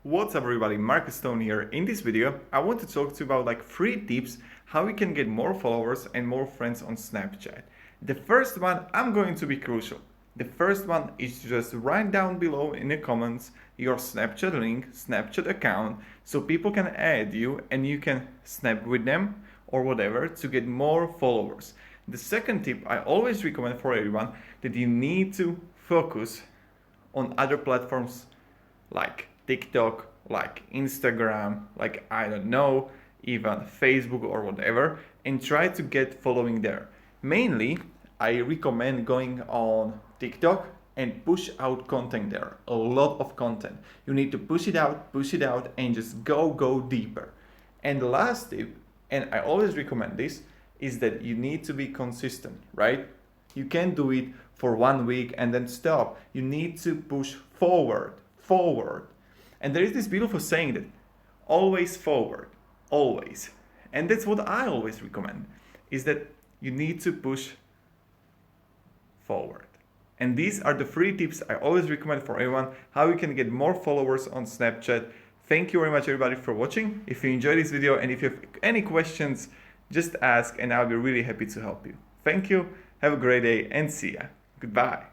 What's up everybody, Marcus Stone here. In this video, I want to talk to you about 3 tips how you can get more followers and more friends on Snapchat. The first one, I'm going to be crucial. The first one is just write down below in the comments your Snapchat link, Snapchat account, so people can add you and you can snap with them or whatever to get more followers. The second tip I always recommend for everyone that you need to focus on other platforms like TikTok, like Instagram, like I don't know, even Facebook or whatever, and try to get following there. Mainly, I recommend going on TikTok and push out content there. A lot of content. You need to push it out, and just go deeper. And the last tip, and I always recommend this, is that you need to be consistent, right? You can't do it for 1 week and then stop. You need to push forward. And there is this beautiful saying that always forward, always. And that's what I always recommend, is that you need to push forward. And these are the 3 tips I always recommend for everyone, how you can get more followers on Snapchat. Thank you very much everybody for watching. If you enjoyed this video and if you have any questions, just ask and I'll be really happy to help you. Thank you, have a great day and see ya. Goodbye.